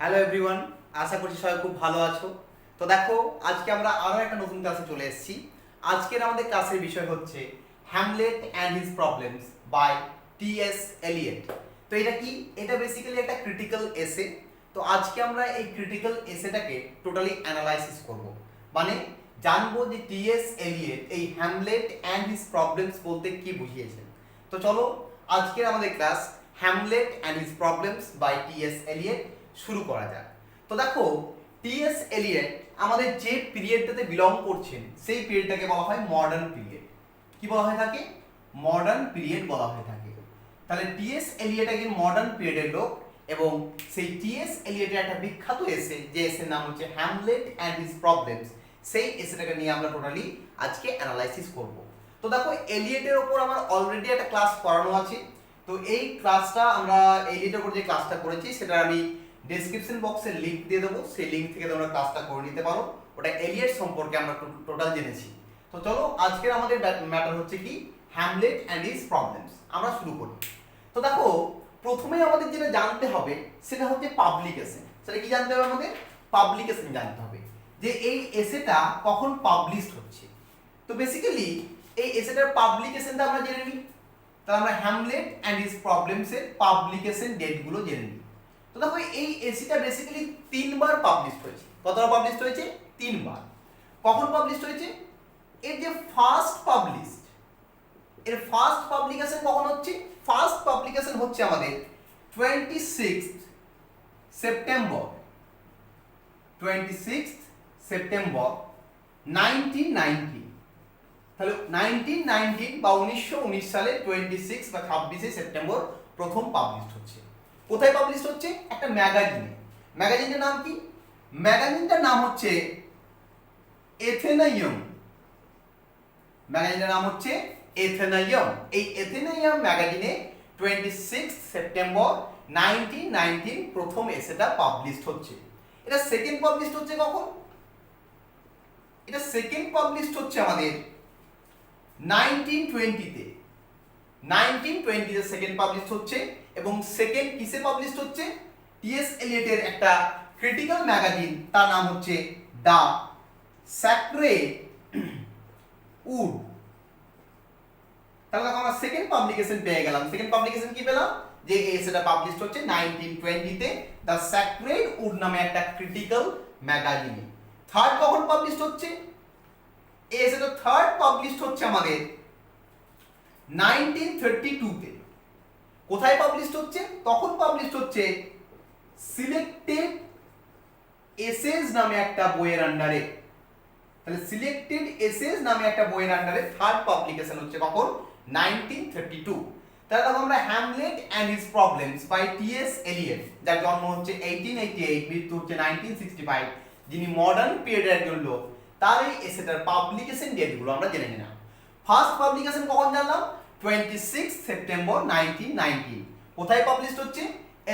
Hello everyone, আশা করছি সবাই খুব ভালো আছো। তো দেখো, আজকে আমরা আরও একটা নতুন ক্লাসে চলে এসেছি। আজকের আমাদের ক্লাসের বিষয় হচ্ছে Hamlet and his problems by T S. Eliot. তো এটা কি? এটা বেসিক্যালি একটা ক্রিটিক্যাল এসে। তো আজকে আমরা এই ক্রিটিক্যাল এসেটাকে টোটালি অ্যানালাইসিস করব, মানে জানবো যে টি.এস. এলিয়ট এই হ্যামলেট অ্যান্ড হিজ প্রবলেমস বলতে কি বুঝিয়েছেন। তো চলো, আজকের আমাদের class Hamlet and his problems by T S. Eliot শুরু করা যাক। তো দেখো, টি.এস. এলিয়ট আমাদের যে পিরিয়ডটাতে বিলং করছেন সেই পিরিয়ডটাকে বলা হয় মডার্ন পিরিয়ড। কি বলা হয়ে থাকে? মডার্ন পিরিয়ড বলা হয়ে থাকে। তাহলে টি.এস. এলিয়ট একজন মডার্ন পিরিয়ডের লোক, এবং সেই টি.এস. এলিয়টের একটা বিখ্যাত এসে, যে এসের নাম হচ্ছে হ্যামলেট অ্যান্ড হিজ প্রবলেমস, সেই এসেটাকে নিয়ে আমরা টোটালি আজকে অ্যানালাইসিস করব। তো দেখো, এলিয়টের ওপর আমার অলরেডি একটা ক্লাস করানো আছে। তো এই ক্লাসটা আমরা এলিয়টের ওপর যে ক্লাসটা করেছি সেটা আমি ডেসক্রিপশন বক্সে লিংক দিয়ে দেবো, সেই লিংক থেকে তোমরা ক্লাসটা করে নিতে পারো। ওটা এলিয়ট সম্পর্কে আমরা টোটাল জেনেছি। তো চলো, আজকের আমাদের ম্যাটার হচ্ছে কি হ্যামলেট অ্যান্ড হিজ প্রবলেমস। আমরা শুরু করি। তো দেখো, প্রথমে আমাদের যেটা জানতে হবে সেটা হচ্ছে পাবলিকেশন। সেটা কি জানতে হবে? আমাদের পাবলিকেশন জানতে হবে, যে এই এসেটা কখন পাবলিশড হচ্ছে। তো বেসিক্যালি এই এসেটার পাবলিকেশনটা আমরা জেনে নিই। তাহলে আমরা হ্যামলেট অ্যান্ড হিজ প্রবলেমসের পাবলিকেশন ডেটগুলো জেনে নিই। তো দেখো, এই এসিটা বেসিক্যালি 3বার পাবলিশড হয়েছে। কতবার পাবলিশড হয়েছে? 3বার। কখন পাবলিশড হয়েছে? এর যে ফার্স্ট পাবলিশড, এর ফার্স্ট পাবলিকেশন কখন হচ্ছে? ফার্স্ট পাবলিকেশন হচ্ছে আমাদের 26 সেপ্টেম্বর 1990। তাহলে 1919 বা 1919 সালে 26 বা 26 সেপ্টেম্বর প্রথম পাবলিশড হচ্ছে। কোথায় পাবলিশড হচ্ছে? একটা ম্যাগাজিনে। ম্যাগাজিনটার নাম কি? ম্যাগাজিনটার নাম হচ্ছে এথেনাইয়াম। ম্যাগাজিনের নাম হচ্ছে এথেনাইয়াম। এই এথেনাইয়াম ম্যাগাজিনে 26 সেপ্টেম্বর 1919 প্রথম এসেটা পাবলিশড হচ্ছে। এটা সেকেন্ড পাবলিশড হচ্ছে কখন? এটা সেকেন্ড পাবলিশড হচ্ছে আমাদের 1920-তে। 1920-তে সেকেন্ড পাবলিশড হচ্ছে। এবং সেকেন্ড কিসে পাবলিশড হচ্ছে? টি.এস. এলিয়টের একটা ক্রিটিক্যাল ম্যাগাজিন, তার নাম হচ্ছে দ্য স্যাক্রেড উড। তাহলে আমরা সেকেন্ড পাবলিকেশন পেয়ে গেলাম। সেকেন্ড পাবলিকেশন কি পেলাম? যে সেটা পাবলিশড হচ্ছে 1920-তে দ্য স্যাক্রেড উড নামে একটা ক্রিটিক্যাল ম্যাগাজিনে। থার্ড কখন পাবলিশড হচ্ছে? সেটা থার্ড পাবলিশড হচ্ছে আমাদের 1932-তে। কোথায় পাবলিশড হচ্ছে? তখন পাবলিশড হচ্ছে সিলেক্টেড এসেস নামে একটা বইয়ের আন্ডারে। তাহলে সিলেক্টেড এসেস নামে একটা বইয়ের আন্ডারে থার্ড পাবলিকেশন হচ্ছে কখন? 1932। তাহলে দেখো, আমরা Hamlet and his problems by T S. Eliot, যার জন্ম হচ্ছে 1888, মৃত্যু হচ্ছে 1965, যিনি মডার্ন পিরিয়ডের একজন লোক, তার এই এসেটার পাবলিকেশন ডেটগুলো আমরা জেনে নিলাম। ফার্স্ট পাবলিকেশন কখন জানলাম? 26 সেপ্টেম্বর 1919। কোথায় পাবলিশড হচ্ছে?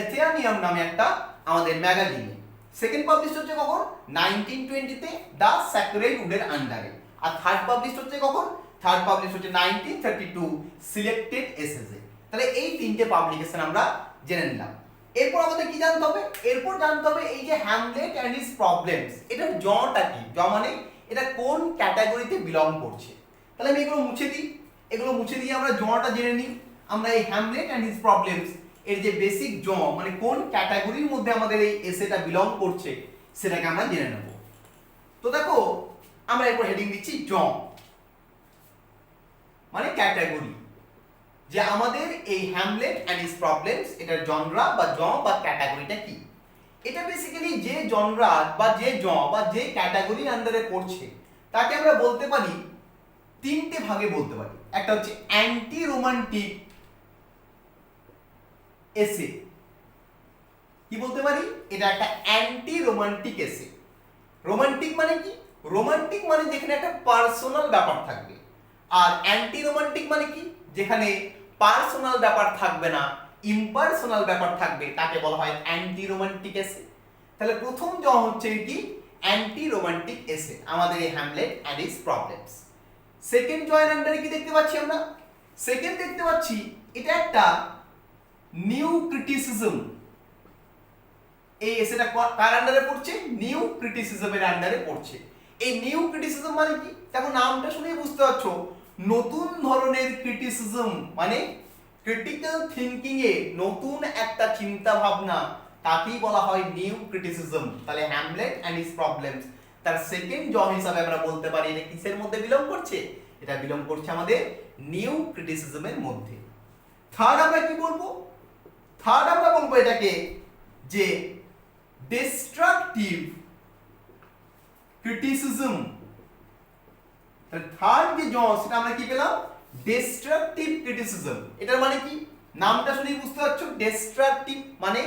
এথেনিয়াম নামে একটা আমাদের ম্যাগাজিনে। সেকেন্ড পাবলিশড হচ্ছে কখন? 1920-তে দ্য স্যাক্রেড উডের আন্ডারে। আর থার্ড পাবলিশড হচ্ছে কখন? থার্ড পাবলিশড হচ্ছে 1932 সিলেক্টেড এসেসে। তাহলে এই তিনটে পাবলিকেশন আমরা জেনে নিলাম। এরপর আমাদের কি জানতে হবে? এরপর জানতে হবে এই যে হ্যামলেট অ্যান্ড হিজ প্রবলেমস, এটার জটা কি? মানে এটা কোন ক্যাটাগরিতে বিলং করছে। তাহলে আমি এগুলো মুছে দিই। এগুলো মুছে দিয়ে আমরা জটা জেনে নিই। আমরা এই হ্যামলেট অ্যান্ড হিজ প্রবলেমস এর যে বেসিক মানে কোন ক্যাটাগরির মধ্যে আমাদের এই এসেটা বিলং করছে সেটাকে আমরা জেনে নেব। তো দেখো, আমরা এরপর হেডিং দিচ্ছি মানে ক্যাটাগরি, যে আমাদের এই হ্যামলেট অ্যান্ড হিজ প্রবলেমস এটার জনরা বা ক্যাটাগরিটা কি। এটা বেসিক্যালি যে জনরা বা যে ক্যাটাগরির আন্ডারে পড়ছে তাকে আমরা বলতে পারি, তিনটে ভাগে বলতে পারি। একটা হচ্ছে অ্যান্টি রোমান্টিক এসে। কি বলতে পারি? এটা একটা অ্যান্টি রোমান্টিক এসে। রোমান্টিক মানে কি? রোমান্টিক মানে যেখানে একটা পার্সোনাল ব্যাপার থাকবে। আর অ্যান্টি রোমান্টিক মানে কি? যেখানে পার্সোনাল ব্যাপার থাকবে না, ইম্পার্সোনাল ব্যাপার থাকবে, তাকে বলা হয় অ্যান্টি রোমান্টিক এসে। তাহলে প্রথম হচ্ছে কি? অ্যান্টি রোমান্টিক এসে আমাদের এই Hamlet and his problems. Second জয়ের আন্ডারে কি দেখতে পাচ্ছি আমরা? সেকেন্ড দেখতে পাচ্ছি এটা একটা নিউ ক্রিটিসিজম। এই এসেটা কার আন্ডারে পড়ছে? নিউ ক্রিটিসিজমের আন্ডারে পড়ছে। এই নিউ ক্রিটিসিজম মানে কি? দেখো নামটা শুনেই বুঝতে পারছো, নতুন ধরনের ক্রিটিসিজম মানে ক্রিটিক্যাল থিংকিং এ নতুন একটা চিন্তা ভাবনা, তাকেই বলা হয় নিউ ক্রিটিসিজম। তাহলে হ্যামলেট এন্ড হিজ প্রবলেমস তার সেকেন্ড জ হিসাবে আমরা বলতে পারি এটা কিসের মধ্যে বিলং করছে? এটা বিলং করছে আমাদের নিউ ক্রিটিসিজমের মধ্যে। থার্ড আমরা কি বলবো? থার্ড আমরা বলবো এটাকে যে ডিস্ট্রাকটিভ ক্রিটিসিজম। তাহলে থার্ড যে জ সেটা আমরা কি পেলাম? Destructive criticism. এটার মানে কি? নামটা শুনেই বুঝতে পারছো, ডিস্ট্রাকটিভ মানে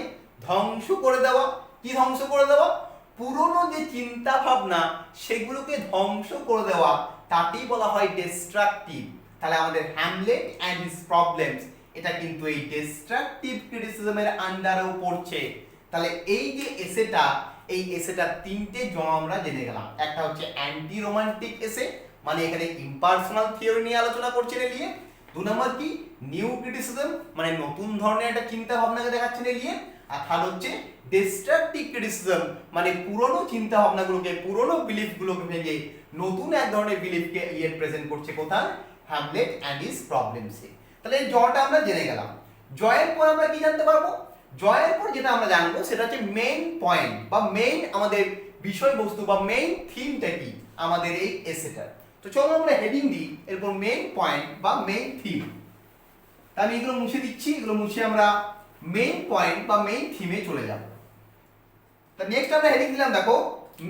ধ্বংস করে দেওয়া। কি ধ্বংস করে দেওয়া? পুরনো যে চিন্তা ভাবনা সেগুলোকে ধ্বংস করে দেওয়া, তাকেই বলা হয় ডিস্ট্রাকটিভ। তাহলে আমাদের হ্যামলেট এন্ড হিজ প্রবলেমস এটা কিন্তু এই ডিস্ট্রাকটিভ ক্রিটিসিজমের আন্ডারেও পড়ছে। তাহলে এই যে এসেটা, এই এসেটা তিনটে জ আমরা জেনে গেলাম। একটা হচ্ছে অ্যান্টি রোমান্টিক এসে, মানে এখানে ইম্পার্সোনাল থিওরি নিয়ে আলোচনা করছেন এলিয়ে। দু নম্বর কি? নিউ ক্রিটিসিজম মানে নতুন ধরনের একটা চিন্তা ভাবনাকে দেখাচ্ছেন এলিয়ে। আর থার্ড হচ্ছে ডিস্ট্রাকটিভ ক্রিটিসিজম মানে পুরনো চিন্তা ভাবনাগুলোকে, পুরনো বিলিফগুলোকে ভেঙে নতুন এক ধরনের বিলিফকে ইয়ে প্রেজেন্ট করছে কোথায়? হ্যামলেট এন্ড হিজ প্রবলেমসে। তাহলে এই জটা আমরা জেনে গেলাম। জয়ের পর আমরা কি জানতে পারবো? জয়ের পর যেটা আমরা জানবো সেটা হচ্ছে মেইন পয়েন্ট বা মেইন আমাদের বিষয়বস্তু বা মেইন থিমটা কি আমাদের এই এসেটার। তো চলো আমরা হেডিং দিই, এরপর মেইন পয়েন্ট বা মেইন থিম। আমি এগুলো মুছে দিচ্ছি, এগুলো মুছে আমরা মেইন পয়েন্ট বা মেইন থিমে চলে যাব। তা নেক্সট আমরা হেডিং দিলাম দেখো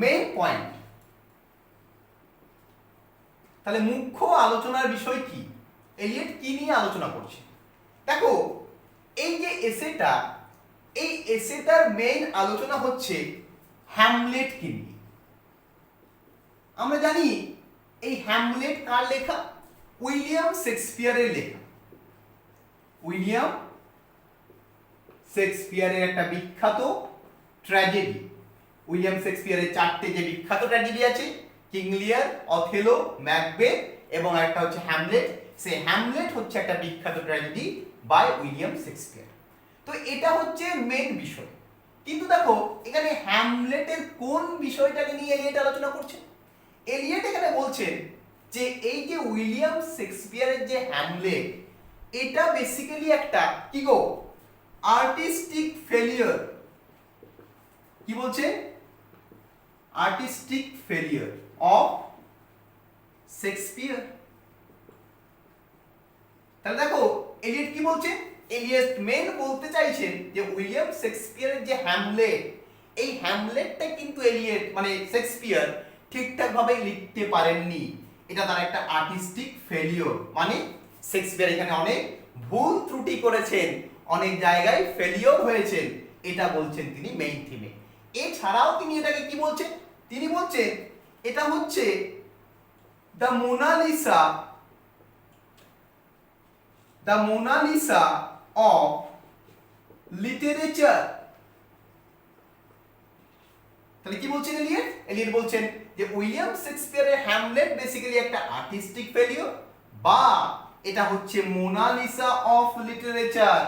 মেইন পয়েন্ট। তাহলে মুখ্য আলোচনার বিষয় কি? এলিয়ট কি নিয়ে আলোচনা করছে? দেখো এই যে এসেটা, এই এসেটার মেইন আলোচনা হচ্ছে হ্যামলেট কে নিয়ে। আমরা জানি এই হ্যামলেট কার লেখা? উইলিয়াম শেক্সপিয়ারের লেখা। উইলিয়াম শেক্সপিয়ারের একটা বিখ্যাত ট্র্যাজেডি। উইলিয়াম শেক্সপিয়ারের চারটে যে বিখ্যাত ট্র্যাজেডি আছে, কিং লিয়ার, অথেলো, ম্যাকবেথ এবং একটা হচ্ছে হ্যামলেট। সেই হ্যামলেট হচ্ছে একটা বিখ্যাত ট্র্যাজেডি বাই উইলিয়াম শেক্সপিয়ার। তো এটা হচ্ছে মেইন বিষয়। কিন্তু দেখো এখানে হ্যামলেটের কোন বিষয়টাকে নিয়ে এলিয়ট আলোচনা করছে? এলিয়ট এখানে বলছেন যে এই যে উইলিয়াম শেক্সপিয়ারের যে হ্যামলেট, এটা বেসিক্যালি একটা কি গো? Artistic failure. কি বলছে? Artistic failure of Shakespeare. তাহলে দেখো এলিয়ট কি বলছে? এলিয়ট মেন বলতে চাইছেন যে উইলিয়াম শেক্সপিয়ারের যে হ্যামলেট, এই হ্যামলেটটা কিন্তু এলিয়ট মানে শেক্সপিয়ার ঠিকঠাক ভাবে লিখতে পারেননি। এটা তার একটা আর্টিস্টিক ফেলিওর, মানে শেক্সপিয়ার এখানে অনেক ভুল ত্রুটি করেছেন, অনেক জায়গায় ফেলিওর হয়েছেন, এটা বলছেন তিনি মেইন থিমে। এছাড়াও তিনি এটাকে কি বলছেন? তিনি বলছেন এটা হচ্ছে the Mona Lisa, the Mona Lisa of literature. তাহলে কি বলছেন এলিয়ট? এলিয়ট বলছেন যে উইলিয়াম শেক্সপিয়ারের হ্যামলেট বেসিক্যালি একটা আর্টিস্টিক ফেলিওর, বা এটা হচ্ছে মোনালিসা অফ লিটারেচার।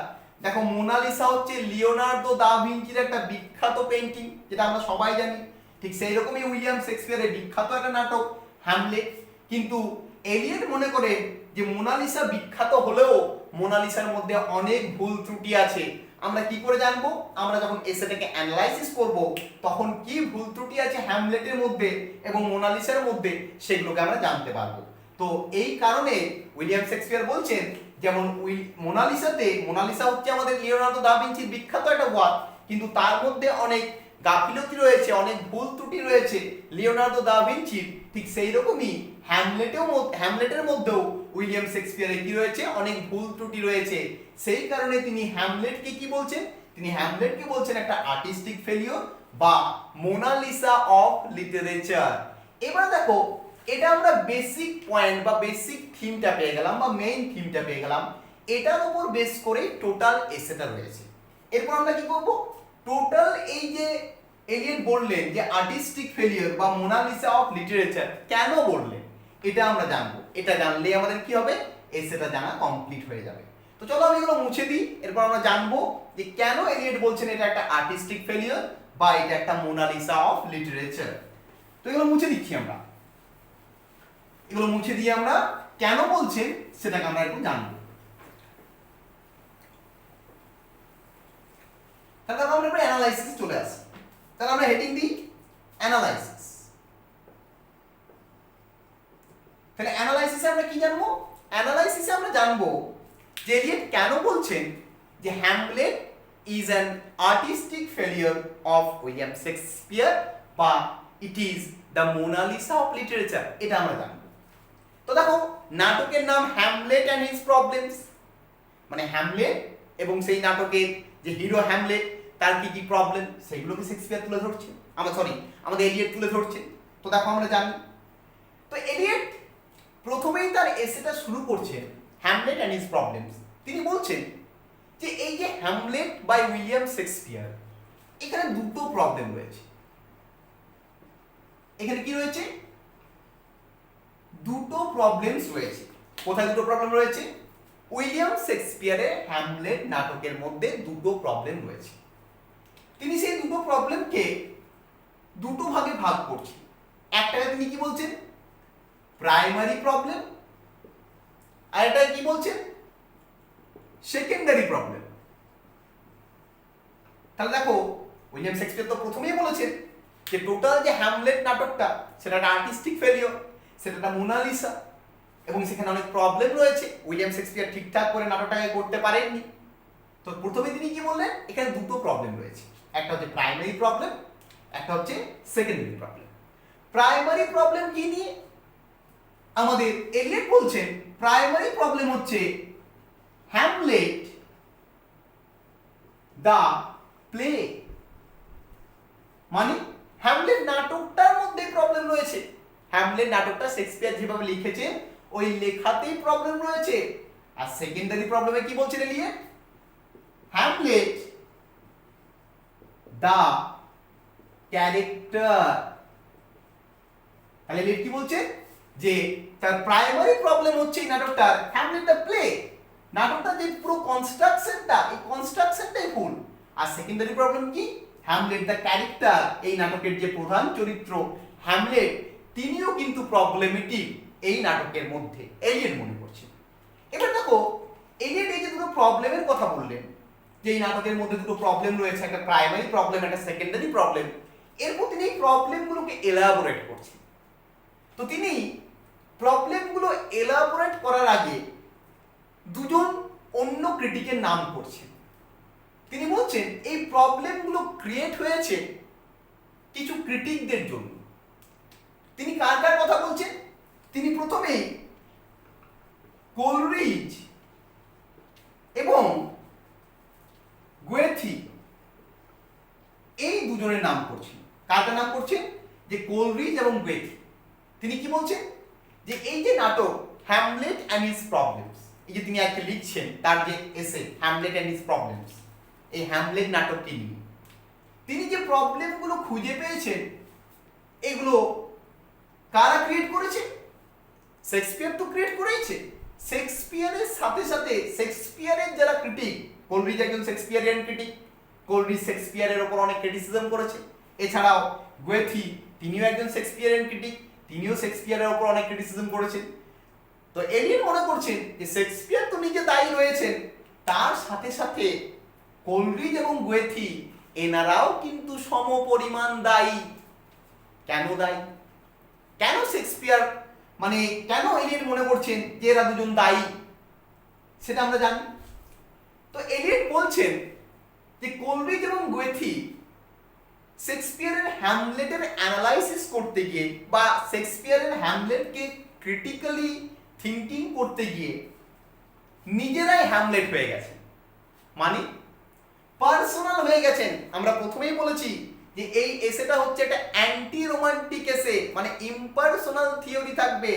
দেখো মোনালিসা হচ্ছে লিওনার্দো দা ভিঞ্চির একটা বিখ্যাত পেইন্টিং, যেটা আমরা সবাই জানি। ঠিক সেই রকমই উইলিয়াম শেক্সপিয়ারের বিখ্যাত একটা নাটক হ্যামলেট। কিন্তু এলিয়ট মনে করে যে মোনালিসা বিখ্যাত হলেও মোনালিসার মধ্যে অনেক ভুল ত্রুটি আছে। আমরা কি করে জানবো? আমরা যখন এসেটাকে অ্যানালাইসিস করব তখন কি ভুল ত্রুটি আছে হ্যামলেটের মধ্যে এবং মোনালিসার মধ্যে, সেগুলোকে আমরা জানতে পারবো। তো এই কারণে উইলিয়াম শেক্সপিয়ার বলছেন যেমন মোনালিসাতে, মোনালিসা হচ্ছে আমাদের লিওনার্দো দা ভিঞ্চির বিখ্যাত একটা ওয়ার্ক, কিন্তু তার মধ্যে অনেক গাফিলতি রয়েছে, অনেক ভুল ত্রুটি রয়েছে লিওনার্দো দা ভিঞ্চির। ঠিক সেই রকমই হ্যামলেটের মধ্যেও উইলিয়াম শেক্সপিয়ারের কি রয়েছে? অনেক ভুল ত্রুটি রয়েছে। সেই কারণে তিনি হ্যামলেটকে কি বলছেন? তিনি হ্যামলেটকে বলছেন একটা আর্টিস্টিক ফেলিওর বা মোনালিসা অফ লিটারেচার। এবার দেখো এটা আমরা বেসিক পয়েন্ট বা বেসিক থিমটা পেয়ে গেলাম বা মেইন থিমটা পেয়ে গেলাম। এটার উপর বেস করে টোটাল এসেটা রয়েছে। এরপর আমরা কি করব? টোটাল এই যে এলিয়ট বললেন যে আর্টিস্টিক ফেলিওর বা মোনালিসা অফ লিটারেচার কেন বললেন, এটা আমরা জানবো। এটা জানলেই আমাদের কি হবে? এসেটা জানা কমপ্লিট হয়ে যাবে। তো চলো আমি এগুলো মুছে দিই, এরপর আমরা জানবো যে কেন এলিয়ট বলছেন এটা একটা আর্টিস্টিক ফেলিওর বা এটা একটা মোনালিসা অফ লিটারেচার। তো এগুলো মুছে দিচ্ছি আমরা, এগুলো মুছে দিয়ে আমরা কেন বলছেন সেটাকে আমরা একটু জানবো। তাহলে আমরা এবার অ্যানালাইসিস চলে আসি। তাহলে আমরা হেডিং দিই অ্যানালাইসিস। তাহলে অ্যানালাইসিসে আমরা কি জানবো? অ্যানালাইসিসে আমরা জানবো যে এলিয়ট কেন বলছেন যে Hamlet is an artistic failure of William Shakespeare বা it is the Mona Lisa of literature, এটা আমরা জানবো। তো দেখো, নাটকের নাম হ্যামলেট অ্যান্ড হিজ প্রবলেমস, মানে হ্যামলেট এবং সেই নাটকের যে হিরো হ্যামলেট তার কি কি প্রবলেম সেগুলোকে শেক্সপিয়ার তুলে ধরছে, আমাদের এলিয়ট তুলে ধরছে। তো দেখো আমরা জানি, তো এলিয়ট প্রথমেই তার এসেটা শুরু করছেন হ্যামলেট অ্যান্ড হিজ প্রবলেমস। তিনি বলছেন যে এই যে হ্যামলেট বাই উইলিয়াম শেক্সপিয়ার, এখানে দুটো প্রবলেম রয়েছে। এখানে কি রয়েছে? দুটো প্রবলেমস রয়েছে। কোথায় দুটো প্রবলেম রয়েছে? উইলিয়াম শেক্সপিয়ারের হ্যামলেট নাটকের মধ্যে দুটো প্রবলেম রয়েছে। তিনি সেই দুটো প্রবলেমকে দুটো ভাগে ভাগ করছেন। একটাকে তিনি কি বলছেন? প্রাইমারি প্রবলেম, আর এটা কি বলছেন? Secondary problem. তাহলে দেখো, উইলিয়াম শেক্সপিয়ার তো প্রথমেই বলেছেন যে টোটাল যে হ্যামলেট নাটকটা সেটা একটা আর্টিস্টিক ফেলিওর, সেটা একটা মোনালিসা, এবং সেখানে অনেক প্রবলেম রয়েছে। উইলিয়াম শেক্সপিয়ার ঠিকঠাক করে নাটকটাকে করতে পারেননি। তো প্রথমে তিনি কি বললেন? এখানে দুটো প্রবলেম রয়েছে, একটা হচ্ছে প্রাইমারি প্রবলেম, একটা হচ্ছে সেকেন্ডারি প্রবলেম। প্রাইমারি প্রবলেম কি নিয়ে? আমাদের এলিয়ট বলছেন প্রাইমারি প্রবলেম হচ্ছে হ্যামলেট দ্য প্লে, মানে হ্যামলেট নাটকটার মধ্যে প্রবলেম রয়েছে। হ্যামলেট নাটকটা শেক্সপিয়ার যেভাবে লিখেছেন ওই লেখাতেই প্রবলেম রয়েছে। আর সেকেন্ডারি প্রবলেমে কি বলছেন এলিয়ট? Hamlet the character. তাহলে এলিয়ট কি বলছে? যে তার প্রাইমারি প্রবলেম হচ্ছে এই নাটকটার হ্যামলেট দ্য প্লে, নাটকটা যে পুরো কনস্ট্রাকশনটা, এই কনস্ট্রাকশনটাই ভুল। আর সেকেন্ডারি প্রবলেম কি? হ্যামলেট দ্য ক্যারেক্টার, এই নাটকের যে প্রধান চরিত্র হ্যামলেট তিনিও কিন্তু প্রবলেমেটিক এই নাটকের মধ্যে, এলিয়ট মনে করছেন। এবার দেখো, এলিয়ট এই যে দুটো প্রবলেমের কথা বললেন, যে এই নাটকের মধ্যে দুটো প্রবলেম রয়েছে, একটা প্রাইমারি প্রবলেম, একটা সেকেন্ডারি প্রবলেম, এরপর তিনি এই প্রবলেমগুলোকে এলাবোরেট করছেন। তো তিনি প্রবলেমগুলো এলাবোরেট করার আগে দুজন অন্য ক্রিটিকের নাম করছেন। তিনি বলছেন এই প্রবলেমগুলো ক্রিয়েট হয়েছে কিছু ক্রিটিকদের জন্য। তিনি কার কার কথা বলছেন? তিনি প্রথমেই কোলরিজ এবং গোয়েথি এই দুজনের নাম করছেন। কার নাম করছেন? যে কোলরিজ এবং গোয়েথি। তিনি কি বলছেন? যে এই যে নাটক হ্যামলেট অ্যান্ড হিজ প্রবলেমস, এই যে তিনি আজকে লিখছেন তার যে এসে হ্যামলেট অ্যান্ড হিজ প্রবলেমস, এই হ্যামলেট নাটককে নিয়ে তিনি যে প্রবলেমগুলো খুঁজে পেয়েছেন, এগুলো কারা ক্রিয়েট করেছে? শেক্সপিয়ার তো ক্রিয়েট করেছে। শেক্সপিয়ারের সাথে সাথে শেক্সপিয়ারের যারা ক্রিটিক, কোলরিজ একজন শেক্সপিয়ারিয়ান ক্রিটিক, কোলরিজ শেক্সপিয়ারের ওপর অনেক ক্রিটিসিজম করেছে। এছাড়াও গোয়েথি তিনিও একজন শেক্সপিয়ারিয়ান ক্রিটিক, তিনিও শেক্সপিয়ারের ওপর অনেক ক্রিটিসিজম করেছেন। তো এলিয়ট মনে করছেন যে শেক্সপিয়ার তো নিজে দায়ী রয়েছেন, তার সাথে সাথে কোলরিজ এবং গোয়েথি এনারাও কিন্তু সমপরিমাণ দায়ী। কেন দায়ী? কেন শেক্সপিয়ার, মানে কেন এলিয়ট মনে করছেন যে এরা দুজন দায়ী, সেটা আমরা জানি। তো এলিয়ট বলছেন যে কোলরিজ এবং গোয়েথি শেক্সপিয়ারের হ্যামলেটের অ্যানালাইসিস করতে গিয়ে বা শেক্সপিয়ারের হ্যামলেটকে ক্রিটিক্যালি থিঙ্কিং করতে গিয়ে নিজেরাই হ্যামলেট হয়ে গেছেন, মানে পার্সোনাল হয়ে গেছেন। আমরা প্রথমেই বলেছি যে এই এসেটা হচ্ছে একটা অ্যান্টি রোমান্টিক এসে, মানে ইম্পার্সোনাল থিওরি থাকবে।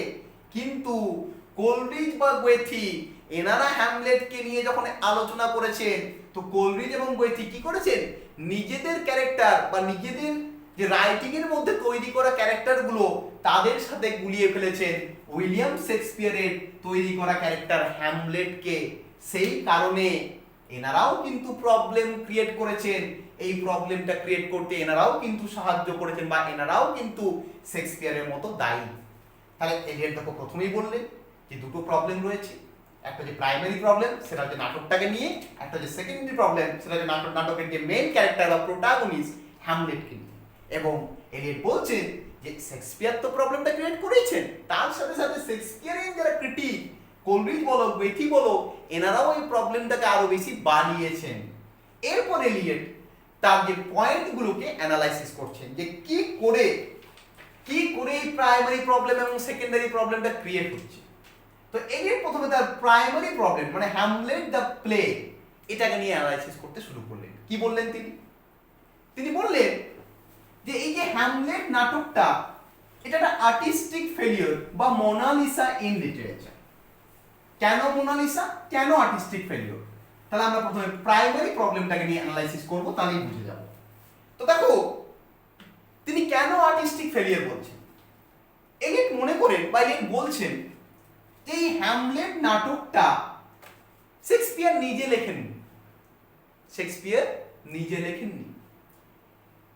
কিন্তু কোলরিজ বা গোয়েথি এনারা হ্যামলেটকে নিয়ে যখন আলোচনা করেছেন, তো কোলরিজ এবং গোয়েথি কি করেছেন? নিজেদের ক্যারেক্টার বা নিজেদের যে রাইটিং এর মধ্যে তৈরি করা ক্যারেক্টারগুলো তাদের সাথে গুলিয়ে ফেলেছেন উইলিয়াম শেক্সপিয়ারের তৈরি করা ক্যারেক্টার হ্যামলেটকে। সেই কারণে এনারাও কিন্তু প্রবলেম ক্রিয়েট করেছেন, এই প্রবলেমটা ক্রিয়েট করতে এনারাও কিন্তু সাহায্য করেছেন বা এনারাও কিন্তু শেক্সপিয়ারের মতো দায়ী। তাহলে এলিয়ট দেখো প্রথমেই বললেন যে দুটো প্রবলেম রয়েছে, একটা যে প্রাইমারি প্রবলেম সেটা হচ্ছে নাটকটাকে নিয়ে, একটা যে সেকেন্ডারি প্রবলেম সেটা হচ্ছে নাটকের যে মেইন ক্যারেক্টার বা প্রোটাগনিস্ট হ্যামলেটকে নিয়ে। এবং এলিয়ট বলছেন যে শেক্সপিয়ার তো প্রবলেমটা ক্রিয়েট করেছেন, তার সাথে সাথে শেক্সপিয়ারের যারা ক্রিটিক কোলরিজ বলো বেথি বলো এনারাও এই প্রবলেমটাকে আরো বেশি বাড়িয়েছেন। এরপর এলিয়ট তার যে পয়েন্টগুলোকে অ্যানালাইসিস করছেন যে কি করে এই প্রাইমারি প্রবলেম এবং সেকেন্ডারি প্রবলেমটা ক্রিয়েট হচ্ছে। তো এলিয়ট প্রথমে তার প্রাইমারি প্রবলেম মানে হ্যামলেট দ্য প্লে এটাকে নিয়ে অ্যানালাইসিস করতে শুরু করলেন। কি বললেন তিনি বললেন যে এই যে হ্যামলেট নাটকটা এটা একটা আর্টিস্টিক ফেলিওর বা মোনালিসা ইন লিটারেচার। কেন মোনালিসা, কেন আর্টিস্টিক ফেলিওর? তাহলে আমরা প্রথমে প্রাইমারি প্রবলেমটাকে নিয়ে অ্যানালাইসিস করব, তাহলেই বুঝে যাব। তো দেখো তিনি কেন আর্টিস্টিক ফেলিওর বলছেন। এলিয়ট মনে করেন বা এলিয়ট বলছেন যে এই হ্যামলেট নাটকটা শেক্সপিয়ার নিজে লেখেননি।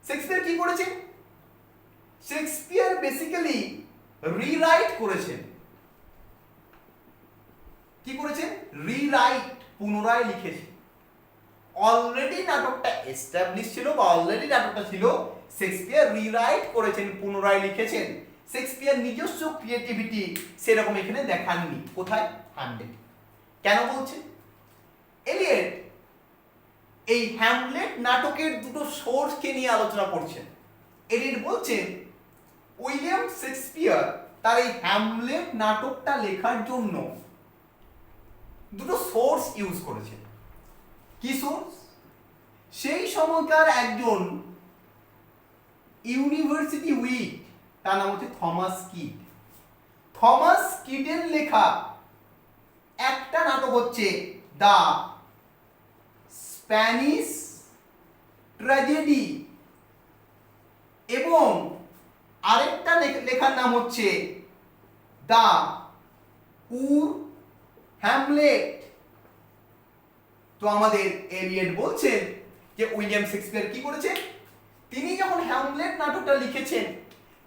শেক্সপিয়ার কি করেছেন? শেক্সপিয়ার বেসিক্যালি রিরাইট করেছেন। কি করেছেন? রিরাইট, পুনরায় লিখেছেন। অলরেডি নাটকটা এস্টাবলিশ ছিল বা অলরেডি নাটকটা ছিল, শেক্সপিয়ার রিরাইট করেছেন, পুনরায় লিখেছেন। শেক্সপিয়ার নিজস্ব ক্রিয়েটিভিটি সেরকম এখানে দেখাননি। কোথায়? হ্যামলেট। কেন বলছেন? এলিয়ট এই হ্যামলেট নাটকের দুটো সোর্সকে নিয়ে আলোচনা করছেন। এলিয়ট বলছেন উইলিয়াম শেক্সপিয়ার তার এই হ্যামলেট নাটকটা লেখার জন্য দুটো সোর্স ইউজ করেছেন। কি সোর্স? সেই সময়কার একজন ইউনিভার্সিটি উইট, তার নাম হচ্ছে থমাস কিডের লেখা একটা নাটক হচ্ছে দ্য স্প্যানিশ ট্র্যাজেডি এবং আরেকটা লেখার নাম হচ্ছে দ্য পুর হ্যামলেট। তো আমাদের এলিয়ট বলছেন যে উইলিয়াম শেক্সপিয়ার কি করেছেন, তিনি যখন হ্যামলেট নাটকটা লিখেছেন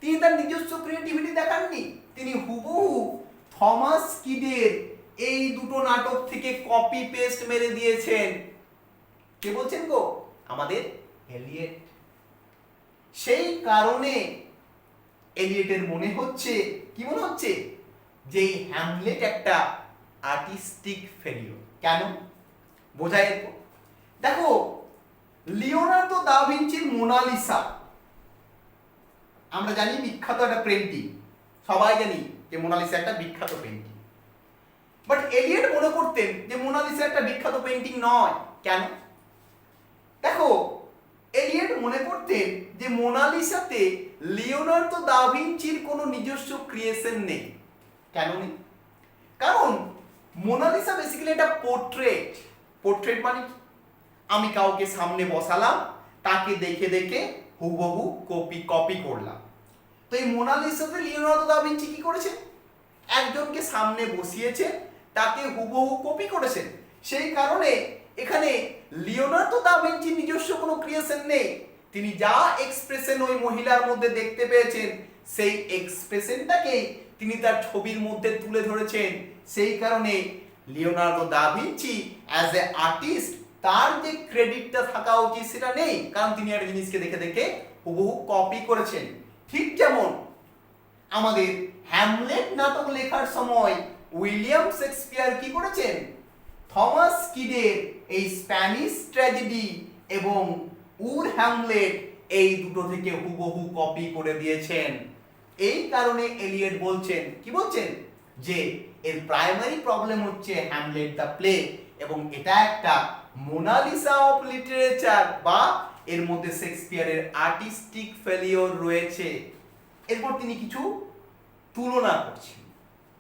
তিনি তার নিজস্ব ক্রিয়েটিভিটি দেখাননি, তিনি হুবহু থমাস কিডের এই দুটো নাটক থেকে কপি পেস্ট মেরে দিয়েছেন। কে বলছেন গো? আমাদের এলিয়ট। সেই কারণে এলিয়টের মনে হচ্ছে, কি মনে হচ্ছে, যে হ্যামলেট একটা আর্টিস্টিক ফেলিওর। কেন? বোঝাই। দেখো লিওনার্দো দা ভিঞ্চির মোনালিসা আমরা জানি বিখ্যাত একটা পেইন্টিং, সবাই জানি যে মোনালিসা একটা বিখ্যাত পেইন্টিং। বাট এলিয়ট মনে করতেন যে মোনালিসা একটা বিখ্যাত পেইন্টিং নয়। কেন? দেখো এলিয়ট মনে করতেন যে মোনালিসাতে লিওনার্দো দা ভিঞ্চির কোনো নিজস্ব ক্রিয়েশন নেই। কেন নেই? কারণ মোনালিসা বেসিক্যালি একটা পোর্ট্রেট। পোর্ট্রেট মানে আমি কাউকে সামনে বসালাম, তাকে দেখে দেখে হুবহু কপি করলাম। তো এই মোনালিসাতে লিওনার্দো দা ভিঞ্চি কি করেছেন? একজনকে সামনে বসিয়েছে, তাকে হুবহু কপি করেছেন। সেই কারণে এখানে লিওনার্দো দা ভিঞ্চির নিজস্ব কোনো ক্রিয়েশন নেই। তিনি যা এক্সপ্রেশন ওই মহিলার মধ্যে দেখতে পেয়েছেন সেই এক্সপ্রেশনটাকে তিনি তার ছবির মধ্যে তুলে ধরেছেন। সেই কারণে Leonardo da Vinci as a artist তার যে ক্রেডিটটা থাকা উচিত সেটা নেই, কারণ তিনি একটা জিনিসকে দেখে দেখে হুবহু কপি করেছেন। ঠিক যেমন আমাদের হ্যামলেট নাটক লেখার সময় উইলিয়াম শেক্সপিয়ার কি করেছেন? থমাস কিডের এই স্প্যানিশ ট্র্যাজেডি এবং উর হ্যামলেট এই দুটো থেকে হুবহু কপি করে দিয়েছেন। এই কারণে এলিয়ট বলছেন, কি বলছেন, যে এর প্রাইমারি প্রবলেম হচ্ছে হ্যামলেট দ্য প্লে এবং এটা একটা মোনালিসা অফ লিটারেচার বা এর মধ্যে শেক্সপিয়ারের আর্টিস্টিক ফেলিওর রয়েছে। এরপর তিনি কিছু তুলনা করছেন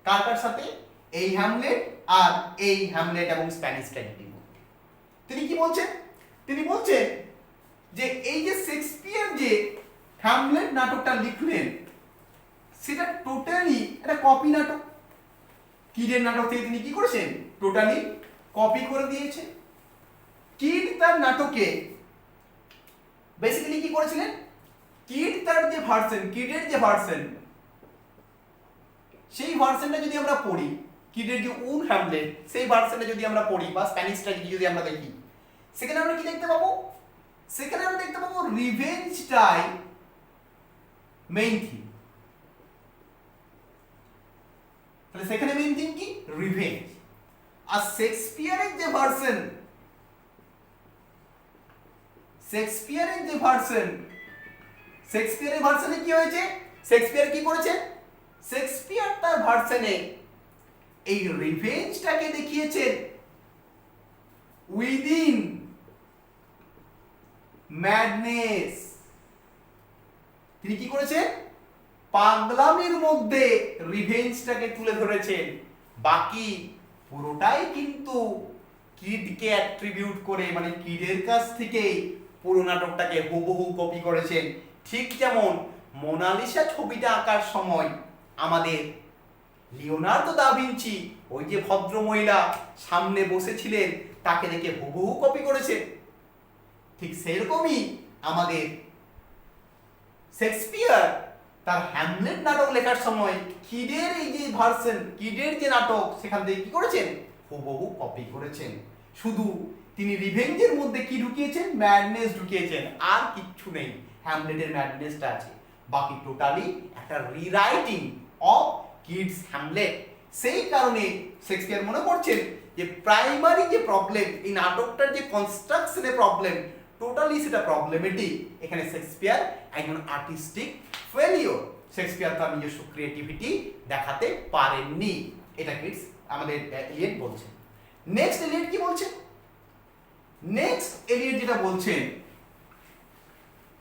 কার সাথে? এই হ্যামলেট আর এই হ্যামলেট এবং স্প্যানিশ ট্র্যাজেডির মধ্যে। তিনি কি বলছেন? তিনি বলছেন যে এই যে শেক্সপিয়ার যে হ্যামলেট নাটকটা লিখলেন সেটা টোটালি একটা কপি নাটক। কিডের নাটক থেকে তিনি কি করেছেন? টোটালি কপি করে দিয়েছেন। ক্যারেক্টার নাটকে বেসিক্যালি কি করেছিলেন, কিডের যে ভার্সন সেই ভার্সনটা যদি আমরা পড়ি, কিডের যে উন হ্যামলেট সেই ভার্সনটা যদি আমরা পড়ি বা স্প্যানিশ ট্র্যাজেডি যদি আমরা দেখি, সেখানে আমরা কি দেখতে পাবো, সেখানে আমরা দেখতে পাবো রিভেঞ্জটাই মেইন থিম। তাহলে সেখানে মেইন থিম কি, রিভেঞ্জ। আর শেক্সপিয়ারের যে ভার্সনে কি হয়েছে, শেক্সপিয়ার কি করেছে, শেক্সপিয়ার তার ভার্সনে এই রিভেঞ্জটাকে দেখিয়েছেন উইদিন ম্যাডনেস। তিনি কি করেছেন, পাগলামির মধ্যে রিভেঞ্জটাকে তুলে ধরেছেন। বাকি পুরোটাই কিন্তু কিডকে অ্যাট্রিবিউট করে, মানে কিডের কাছ থেকে পুরো নাটকটাকে হুবহু কপি করেছেন। ঠিক যেমন মোনালিসা ছবিটা আঁকার সময় আমাদের লিওনার্দো দা ভিঞ্চি ওই যে ভদ্র মহিলা সামনে বসেছিলেন তাকে দেখে হুবহু কপি করেছেন, ঠিক সেরকমই আমাদের শেক্সপিয়ার তার হ্যামলেট নাটক লেখার সময় কিডের এই যে ভার্সন, কিডের যে নাটক সেখান থেকে কি করেছেন, হুবহু কপি করেছেন। শুধু তিনি রিভেঞ্জের মধ্যে কি ঢুকিয়েছেন, ম্যাডনেস ঢুকিয়েছেন, আর কিচ্ছু নেই, হ্যামলেটের ম্যাডনেসটা আছে। বাকি টোটালি একটা রিরাইটিং অফ কিডস হ্যামলেট। সেই কারণে শেক্সপিয়ার মনে করছেন যে প্রাইমারি যে প্রবলেম, এই নাটকটার যে কনস্ট্রাকশনের প্রবলেম, টোটালি সেটা প্রবলেমেটিক। এখানে শেক্সপিয়ার একজন আর্টিস্টিক ফেলিওর, শেক্সপিয়ার তার নিজস্ব ক্রিয়েটিভিটি দেখাতে পারেননি, এটা কিডস আমাদের এলিয়েট বলছেন। নেক্সট এলিয়েট কি বলছেন, নেক্সট এলিয়েট যেটা বলছেন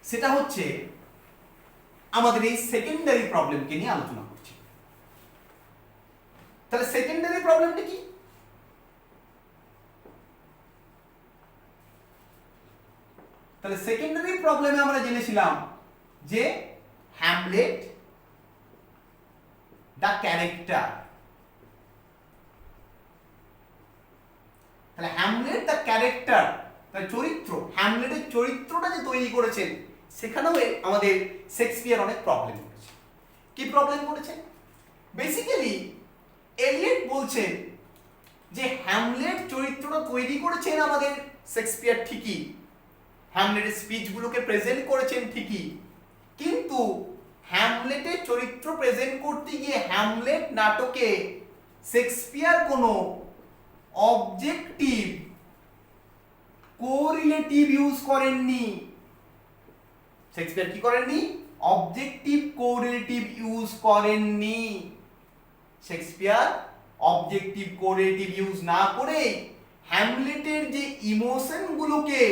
সেটা হচ্ছে আমাদের এই সেকেন্ডারি প্রবলেমকে নিয়ে আলোচনা করছি। তাহলে সেকেন্ডারি প্রবলেমটা কি, তাহলে সেকেন্ডারি প্রবলেমে আমরা জেনেছিলাম যে হ্যামলেট দ্য ক্যারেক্টার, তাহলে হ্যামলেট দ্য ক্যারেক্টার, তাহলে চরিত্র, হ্যামলেটের চরিত্রটা যে তৈরি করেছেন সেখানেও আমাদের শেক্সপিয়ার অনেক প্রবলেম করেছে। কি প্রবলেম করেছে, বেসিক্যালি এলিয়েট বলছেন যে হ্যামলেট চরিত্রটা তৈরি করেছেন আমাদের শেক্সপিয়ার ঠিকই, হ্যামলেটের স্পিচগুলোকে প্রেজেন্ট করেছেন ঠিকই, কিন্তু হ্যামলেটের চরিত্র প্রেজেন্ট করতে গিয়ে হ্যামলেট নাটকে শেক্সপিয়ার কোনো অবজেক্টিভ কোরিলেটিভ ইউজ করেননি। শেক্সপিয়ার কি করেননি, অবজেক্টিভ কোরিলেটিভ ইউজ করেননি। শেক্সপিয়ার অবজেক্টিভ কোরিলেটিভ ইউজ না করে হ্যামলেটের যে ইমোশনগুলোকে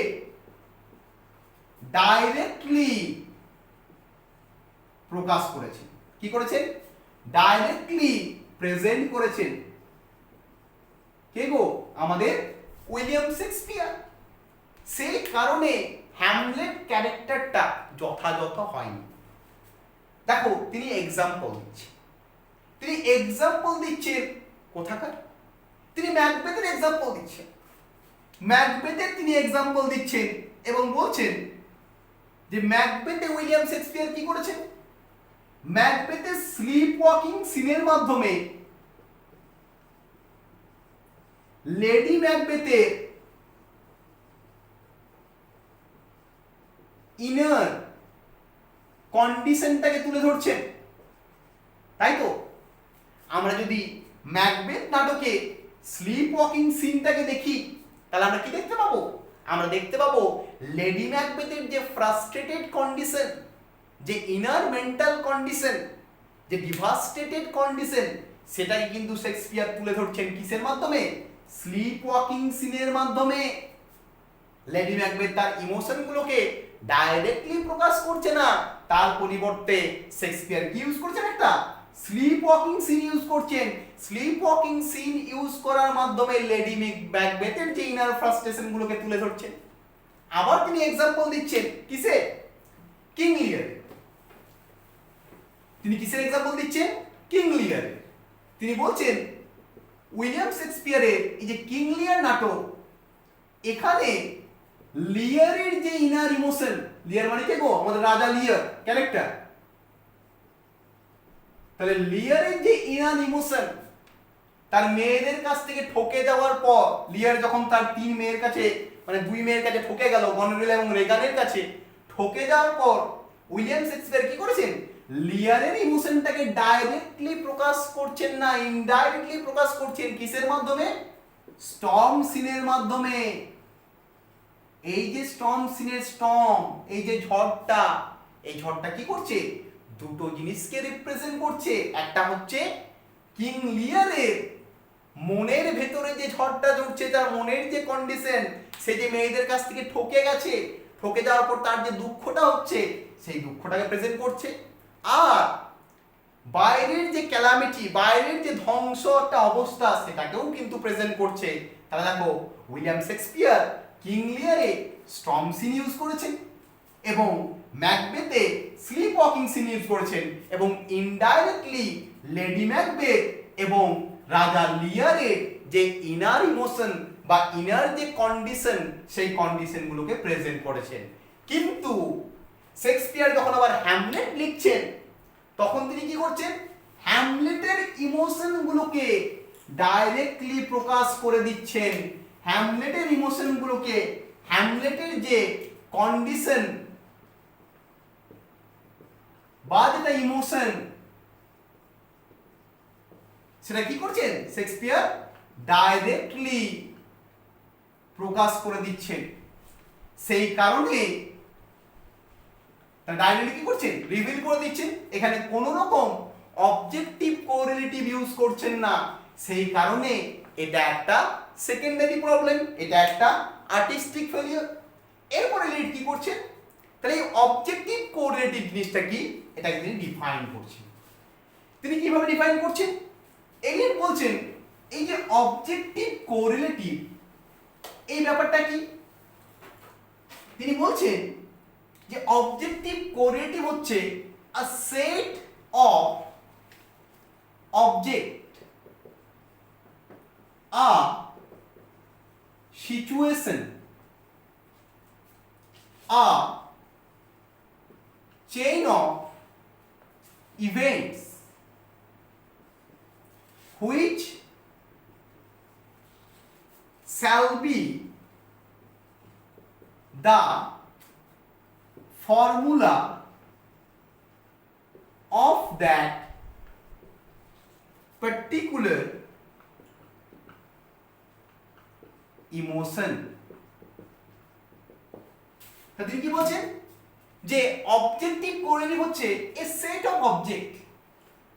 ডাইরেক্টলি প্রকাশ করেছেন, কি করেছেন, ডাইরেক্টলি প্রেজেন্ট করেছেন। কে গো, আমাদের উইলিয়াম শেক্সপিয়ার। সেই কারণে হ্যামলেট ক্যারেক্টারটা যথাযথ হয়নি। দেখো তিনি এক্সাম্পল দিচ্ছেন কোথাকার, তিনি ম্যাকবেথের এক্সাম্পল দিচ্ছেন, ম্যাকবেথের তিনি এক্সাম্পল দিচ্ছেন এবং বলছেন যে ম্যাকবেথে উইলিয়াম শেক্সপিয়ার কি করেছেন, ম্যাকবেথের স্লিপ ওয়াকিং সিনের মাধ্যমে লেডি ম্যাকবেথের ইনার কন্ডিশনটাকে তুলে ধরছেন। তাই তো আমরা যদি ম্যাকবেথ নাটকে স্লিপ ওয়াকিং সিনটাকে দেখি তাহলে আমরা কি দেখতে পাবো, আমরা দেখতে পাবো লেডি ম্যাকবেথের যে ফ্রাস্ট্রেটেড কন্ডিশন, যে ইনার মেন্টাল কন্ডিশন, যে ডিভাস্টেটেড কন্ডিশন, সেটাই কিন্তু শেক্সপিয়ার তুলে ধরছেন কিসের মাধ্যমে, স্লিপ ওয়াকিং সিনের মাধ্যমে। লেডি ম্যাকবেথ তার ইমোশনগুলোকে ডাইরেক্টলি প্রকাশ করছে না, তার পরিবর্তে শেক্সপিয়ার কি ইউজ করছেন, একটা স্লিপ ওয়াকিং সিন ইউজ করছেন। স্লিপ ওয়াকিং সিন ইউজ করার মাধ্যমে লেডি ম্যাকবেথের যে ইনার ফ্রাস্ট্রেশনগুলোকে তুলে ধরছেন। আবার তিনি এক্সাম্পল দিচ্ছেন কিসে, কিং লিয়ার। তিনি কিসের এক্সাম্পল দিচ্ছেন, কিং লিয়ার। তিনি বলছেন উইলিয়াম শেক্সপিয়ারের এই যে কিং লিয়ার নাটক, এখানে লিয়ারের যে ইনার ইমোশন, লিয়ার মানে কে গো? আমাদের রাজা লিয়ার ক্যারেক্টার। তাহলে লিয়ারের যে ইনার ইমোশন, তার মেয়েদের কাছ থেকে ঠকে যাওয়ার পর, লিয়ার যখন তার 3 মেয়ের কাছে মানে 2 মেয়ের কাছে ঠকে গেল, গনোরিলা এবং রেগানের কাছে ঠকে যাওয়ার পর উইলিয়াম শেক্সপিয়ার কি করেছেন? লিয়ারের ইমোশনটাকে ডাইরেক্টলি প্রকাশ করছেন না, ইনডাইরেক্টলি প্রকাশ করছেন। কিসের মাধ্যমে? স্টর্ম সিনের মাধ্যমে। এই যে স্টর্ম সিনের স্টর্ম, এই যে ঝড়টা, এই ঝড়টা কি করছে? দুটো জিনিসকে রিপ্রেজেন্ট করছে। একটা হচ্ছে কিং লিয়ারের মনের ভেতরে যে ঝড়টা ঝরছে, তার মনের যে কন্ডিশন, সে যে মেয়েদের কাছ থেকে ঠকে গেছে, ঠকে যাওয়ার পর তার যে দুঃখটা হচ্ছে, সেই দুঃখটাকে প্রেজেন্ট করছে। আর বাইরের যে ক্যালামিটি, বাইরের যে ধ্বংস একটা অবস্থা, সেটাকেও কিন্তু প্রেজেন্ট করছে। তাহলে দেখো, উইলিয়াম শেক্সপিয়ার কিং লিয়ারে স্টর্ম সিন ইউজ করেছেন এবং ম্যাকবেথে স্লিপ ওয়াকিং সিন ইউজ করেছেন, এবং ইনডাইরেক্টলি লেডি ম্যাকবেথ এবং রাজা লিয়ারের যে ইনার ইমোশন বা ইনার যে কন্ডিশন, সেই কন্ডিশনগুলোকে প্রেজেন্ট করেছেন। কিন্তু শেক্সপিয়ার যখন আবার হ্যামলেট লিখছেন, তখন তিনি কি করছেন? হ্যামলেটের ইমোশনগুলোকে ডাইরেক্টলি প্রকাশ করে দিচ্ছেন। হ্যামলেটের ইমোশনগুলোকে, হ্যামলেটের যে কন্ডিশন বা যেটা ইমোশন, সেটা কি করছেন? শেক্সপিয়ার ডাইরেক্টলি প্রকাশ করে দিচ্ছেন। সেই কারণে ডাইরেক্টলি কি করছেন? রিভিল করে দিচ্ছেন। এখানে কোনো রকম অবজেক্টিভ কোরিলেটিভ ইউজ করছেন না। সেই কারণে এটা একটা সেকেন্ডারি প্রবলেম, এটা একটা আর্টিস্টিক ফেলিয়ার। এরপরে লিড কি করছেন? তাহলে এই অবজেক্টিভ কোরিলেটিভ জিনিসটা কি, এটাকে তিনি ডিফাইন করছেন। তিনি কিভাবে ডিফাইন করছেন? এগেইন বলছেন, এই যে অবজেক্টিভ কোরিলেটিভ, এই ব্যাপারটা কি? তিনি বলছেন যে অবজেক্টিভ কোরিলেটিভ হচ্ছে a set of object, a situation, a chain of events which shall be the formula of that particular emotion. তিনি কি বলছেন? যে অবজেক্টিভ কোরিলেটিভ হচ্ছে এ সেট অফ অবজেক্ট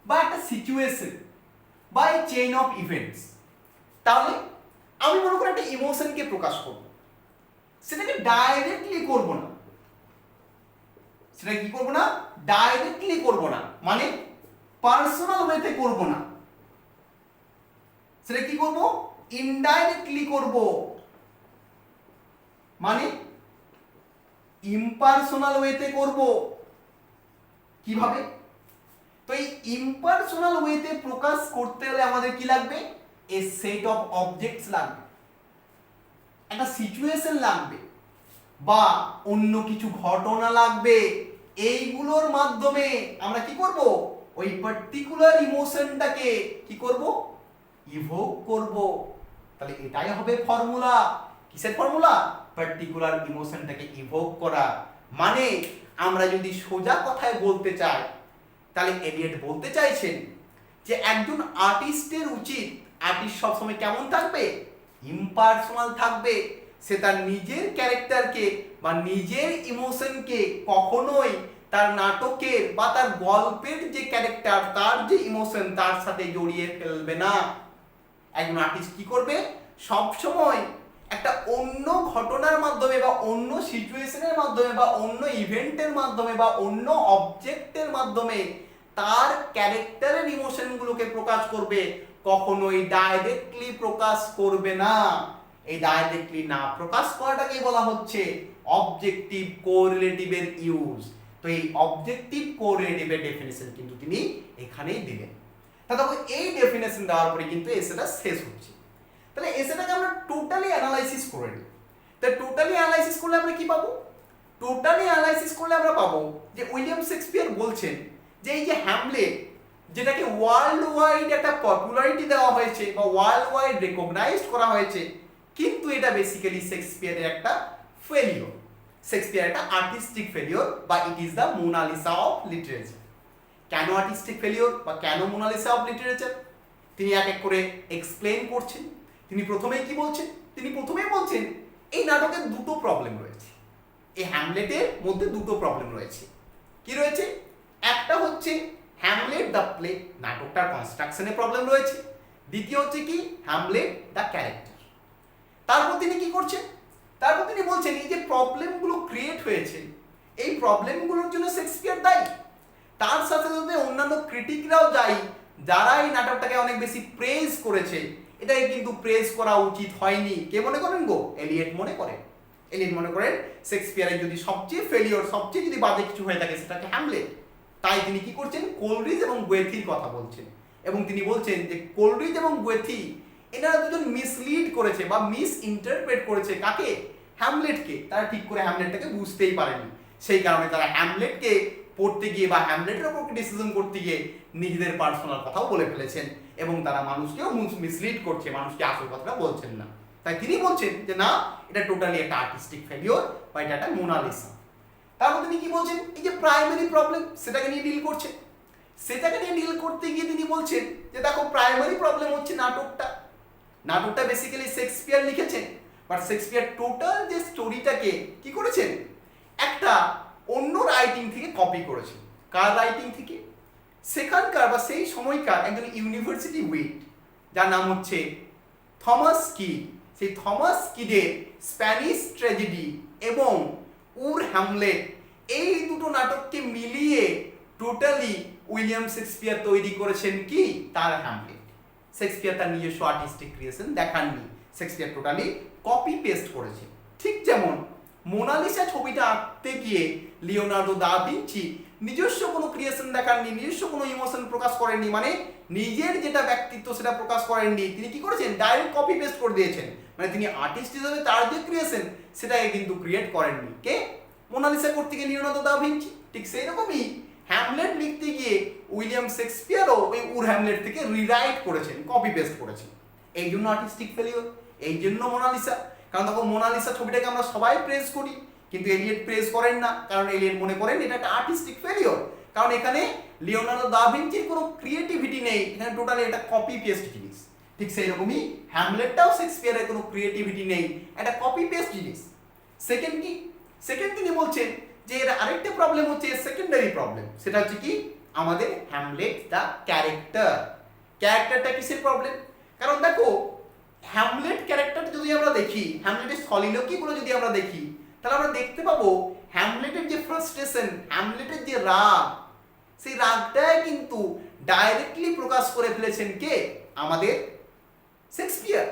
বা একটা সিচুয়েশন বা এ চেইন অফ ইভেন্টস। তাহলে আমি মনে করি একটা ইমোশনকে প্রকাশ করব, সেটাকে ডাইরেক্টলি করব না। সেটা কি করব না? ডাইরেক্টলি করব না, মানে পার্সোনাল ওয়েতে করব না। সেটা কি করব? ইনডাইরেক্টলি করব, মানে ইম্পার্সোনাল ওয়েতে করব। কিভাবে? তো এই ইম্পার্সোনাল ওয়েতে প্রকাশ করতে হলে আমাদের কি লাগবে? এ সেট অফ অবজেক্টস লাগবে, একটা সিচুয়েশন লাগবে, বা অন্য কিছু ঘটনা লাগবে। এইগুলোর মাধ্যমে আমরা কি করব? ওই পার্টিকুলার ইমোশনটাকে কি করব? ইভোক করব। তাহলে এটাই হবে ফর্মুলা। কিসের ফর্মুলা? পার্টিকুলার ইমোশনটাকে ইভোক করা। মানে আমরা যদি সোজা কথায় বলতে চাই, তাহলে এলিয়ট বলতে চাইছেন যে একজন আর্টিস্টের উচিত, আর্টিস্ট সবসময় কেমন থাকবে? ইম্পার্সোনাল থাকবে। সে তার নিজের ক্যারেক্টারকে বা নিজের ইমোশনকে কখনোই তার নাটকের বা তার গল্পের যে ক্যারেক্টার, তার যে ইমোশন, তার সাথে জড়িয়ে ফেলবে না। একজন আর্টিস্ট কি করবে? সব সময় একটা অন্য ঘটনার মাধ্যমে বা অন্য সিচুয়েশনের মাধ্যমে বা অন্য ইভেন্টের মাধ্যমে বা অন্য অবজেক্টের মাধ্যমে তার ক্যারেক্টারের ইমোশনগুলোকে প্রকাশ করবে, কখনোই ডাইরেক্টলি প্রকাশ করবে না। এই ডাইরেক্টলি না প্রকাশ করাটাকে বলা হচ্ছে অবজেক্টিভ কোরিলেটিভের ইউজ। তো এই অবজেক্টিভ কোরিলেটিভের ডেফিনিশন কিন্তু তিনি এখানেই দিলেন। তাহলে এই ডেফিনেশন দেওয়ার পরে কিন্তু এসেটা শেষ হচ্ছে। তাহলে এসেটাকে আমরা টোটালি অ্যানালাইসিস করে নিই। তো টোটালি অ্যানালাইসিস করলে আমরা কি পাবো? টোটালি অ্যানালাইসিস করলে আমরা পাবো যে উইলিয়াম শেক্সপিয়ার বলছেন যে এই যে হ্যামলেট, যেটাকে ওয়ার্ল্ড ওয়াইড একটা পপুলারিটি দেওয়া হয়েছে বা ওয়ার্ল্ড ওয়াইড রেকগনাইজড করা হয়েছে, কিন্তু এটা বেসিক্যালি শেক্সপিয়ারের একটা ফেলিওর। শেক্সপিয়ার একটা আর্টিস্টিক ফেলিওর বা it is the Mona Lisa of literature. কেন আর্টিস্টিক ফেলিওর বা কেন মোনালিসা অফ লিটারেচার তিনি এক এক করে এক্সপ্লেন করছেন। তিনি প্রথমেই কি বলছেন? তিনি প্রথমেই বলছেন এই নাটকের দুটো প্রবলেম রয়েছে, এই হ্যামলেটের মধ্যে দুটো প্রবলেম রয়েছে। কি রয়েছে? একটা হচ্ছে হ্যামলেট দ্য প্লে, নাটকটার কনস্ট্রাকশনে প্রবলেম রয়েছে। দ্বিতীয় হচ্ছে কি? Hamlet the character. তারপর তিনি কি করছেন? তারপর তিনি বলছেন এই যে প্রবলেমগুলো ক্রিয়েট হয়েছে, এই প্রবলেমগুলোর জন্য শেক্সপিয়ার দায়ী। তার সাথে সাথে অন্যান্য ক্রিটিকরাও দায়ী, যারা এই নাটকটাকে অনেক বেশি প্রেজ করেছে। এটাকে কিন্তু প্রেজ করা উচিত হয়নি। কে মনে করেন গো? এলিয়েট মনে করেন। এলিয়েট মনে করেন শেক্সপিয়ারের যদি সবচেয়ে ফেলিওর, সবচেয়ে যদি বাজে কিছু হয়ে থাকে সেটাকে হ্যামলেট। তাই তিনি কি করছেন? কোলরিজ এবং গোয়েথির কথা বলছেন, এবং তিনি বলছেন যে কোলরিজ এবং গোয়েথি এনারা দুজন মিসলিড করেছে বা মিস ইন্টারপ্রেট করেছে কাকে? হ্যামলেটকে। তারা ঠিক করে হ্যামলেটটাকে বুঝতেই পারেনি। সেই কারণে তারা হ্যামলেটকে পড়তে গিয়ে বা হ্যামলেটের ওপর ক্রিটিসিজম করতে গিয়ে নিজেদের পার্সোনাল কথাও বলে ফেলেছেন, এবং তারা মানুষকেও মিসলিড করছে, মানুষকে আসল কথাটা বলছেন না। তাই তিনি বলছেন যে না, এটা টোটালি একটা আর্টিস্টিক ফেলিওর বা এটা একটা মোনালিসা। তারপর তিনি কি বলছেন? এই যে প্রাইমারি প্রবলেম, সেটাকে নিয়ে ডিল করছেন। সেটাকে নিয়ে ডিল করতে গিয়ে তিনি বলছেন যে দেখো, প্রাইমারি প্রবলেম হচ্ছে নাটকটা বেসিক্যালি শেক্সপিয়ার লিখেছেন, বাট শেক্সপিয়ার টোটাল যে স্টোরিটাকে কি করেছেন? একটা অন্য রাইটিং থেকে কপি করেছেন। কার রাইটিং থেকে? সেখানকার বা সেই সময়কার একজন ইউনিভার্সিটি উইট, যার নাম হচ্ছে থমাস কিড। সেই থমাস কিডের স্প্যানিশ ট্র্যাজেডি এবং উর হ্যামলেট, এই দুটো নাটককে মিলিয়ে টোটালি উইলিয়াম শেক্সপিয়ার তৈরি করেছেন কি? তার হ্যামলেট। শেক্সপিয়ার তার নিজস্ব আর্টিস্টিক ক্রিয়েশন দেখাননি, শেক্সপিয়ার টোটালি কপি পেস্ট করেছে। ঠিক যেমন মোনালিসা ছবিটা আঁকতে গিয়ে লিওনার্দো দা ভিঞ্চি নিজস্ব কোনো ক্রিয়েশন দেখাননি, নিজস্ব কোনো ইমোশন প্রকাশ করেননি, মানে নিজের যেটা ব্যক্তিত্ব সেটা প্রকাশ করেননি। তিনি কি করেছেন? ডাইরেক্ট কপি পেস্ট করে দিয়েছেন। মানে তিনি আর্টিস্ট হিসেবে তার যে ক্রিয়েশন সেটাকে কিন্তু ক্রিয়েট করেননি। কে? মোনালিসা করতে গিয়ে লিওনার্দো দা ভিঞ্চি। ঠিক সেই রকমই হ্যামলেট লিখতে গিয়ে উইলিয়াম শেক্সপিয়ারও ওই উর হ্যামলেট থেকে রিরাইট করেছেন, কপি পেস্ট করেছেন। এই জন্য আর্টিস্টিক ফেলিওর, এই জন্য মোনালিসা। কারণ তখন মোনালিসা ছবিটাকে আমরা সবাই প্রেজ করি, কিন্তু এলিয়েট প্রেজ করেন না, কারণ এলিয়েট মনে করেন এটা একটা আর্টিস্টিক ফেলিওর। কারণ এখানে লিওনার্দো দা ভিঞ্চির কোনো ক্রিয়েটিভিটি নেই, এখানে টোটালি এটা কপি পেস্ট জিনিস। ঠিক সেই রকমই হ্যামলেটটাও শেক্সপিয়ারের কোনো ক্রিয়েটিভিটি নেই, এটা কপি পেস্ট জিনিস। সেকেন্ড কি? সেকেন্ড তিনি বলছেন যে এর আরেকটা প্রবলেম হচ্ছে সেকেন্ডারি প্রবলেম, সেটা হচ্ছে কি? আমাদের হ্যামলেট দ্য ক্যারেক্টারটা কিসের প্রবলেম? কারণ দেখো, হ্যামলেট ক্যারেক্টারটা যদি আমরা দেখি, হ্যামলেটের সলিলোকিগুলো যদি আমরা দেখি, তাহলে আমরা দেখতে পাবো হ্যামলেটের যে ফ্রাস্ট্রেশন, হ্যামলেটের যে রাগ, সেই রাগটাই কিন্তু ডাইরেক্টলি প্রকাশ করে ফেলেছেন কে? আমাদের শেক্সপিয়ার।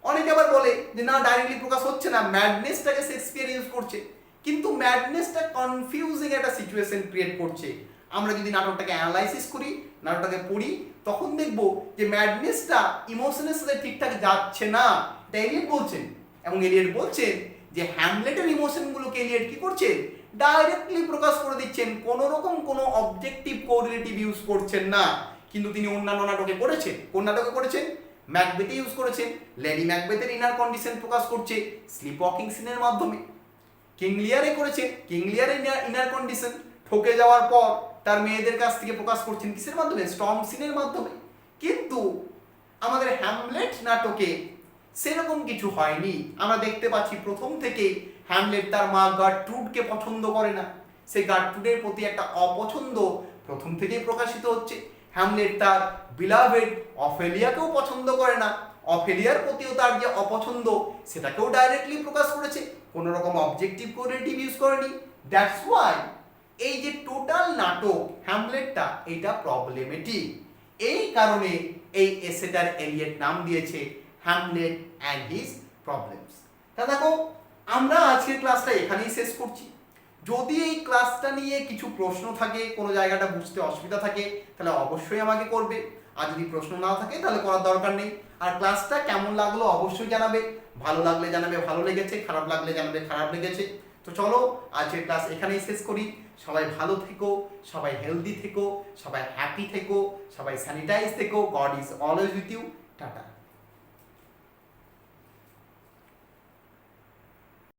অনেকে আবার বলে যে না, ডাইরেক্টলি প্রকাশ হচ্ছে না, ম্যাডনেসটাকে শেক্সপিয়ার ইউজ করছে, কিন্তু ম্যাডনেসটা কনফিউজিং একটা সিচুয়েশন ক্রিয়েট করছে। আমরা যদি নাটকটাকে অ্যানালাইসিস করি, নাটকটাকে পড়ি, তখন দেখব যে ম্যাডনেসটা ইমোশনের সাথে ঠিকঠাক যাচ্ছে না, এটা এলিয়েট বলছেন। এবং এলিয়েট বলছেন যে হ্যামলেটের ইমোশনগুলোকে এলিয়েট কি করছে? ডাইরেক্টলি প্রকাশ করে দিচ্ছেন, কোনো রকম কোনো অবজেক্টিভ কোরিলেটিভ ইউজ করছেন না। কিন্তু তিনি অন্যান্য নাটকে করেছেন। কোন নাটকে করেছেন? ম্যাকবেথে ইউজ করেছেন। লেডি ম্যাকবেথের ইনার কন্ডিশন প্রকাশ করছে স্লিপ ওয়াকিং সিনের মাধ্যমে। কিং লিয়ারে করেছেন, কিং লিয়ারের ইনার কন্ডিশন ঠকে যাওয়ার পর তার মেয়েদের কাছ থেকে প্রকাশ করছেন কিসের মাধ্যমে? স্টর্ম সিনের মাধ্যমে। কিন্তু আমাদের হ্যামলেট নাটকে সেরকম কিছু হয়নি। আমরা দেখতে পাচ্ছি প্রথম থেকেই হ্যামলেট তার মা গার্ট্রুডকে পছন্দ করে না, সেই গার্ট্রুডের প্রতি একটা অপছন্দ প্রথম থেকেই প্রকাশিত হচ্ছে। হ্যামলেট তার বিলাভেড অফেলিয়াকেও পছন্দ করে না, অফেলিয়ার প্রতিও তার যে অপছন্দ সেটাকেও ডাইরেক্টলি প্রকাশ করেছে, কোনো রকম অবজেক্টিভ কোরিলেটিভ ইউজ করেনি। দ্যাটস ওয়াই এই যে টোটাল নাটক হ্যামলেটটা, এটা প্রবলেমেটিক। এই কারণে এই এসেটার এলিয়েট নাম দিয়েছে হ্যামলেট অ্যান্ড হিজ প্রবলেমস। তা দেখো, আমরা আজকের ক্লাসটা এখানেই শেষ করছি। যদি এই ক্লাসটা নিয়ে কিছু প্রশ্ন থাকে, কোনো জায়গাটা বুঝতে অসুবিধা থাকে, তাহলে অবশ্যই আমাকে করবে। আর যদি প্রশ্ন না থাকে তাহলে করার দরকার নেই। আর ক্লাসটা কেমন লাগলো অবশ্যই জানাবে। ভালো লাগলে জানাবে ভালো লেগেছে, খারাপ লাগলে জানাবে খারাপ লেগেছে। তো চলো আজকের ক্লাস এখানেই শেষ করি। সবাই ভালো থেকো, সবাই হেলদি থেকো, সবাই হ্যাপি থেকো, সবাই স্যানিটাইজ থেকো। God is always with you. Tata.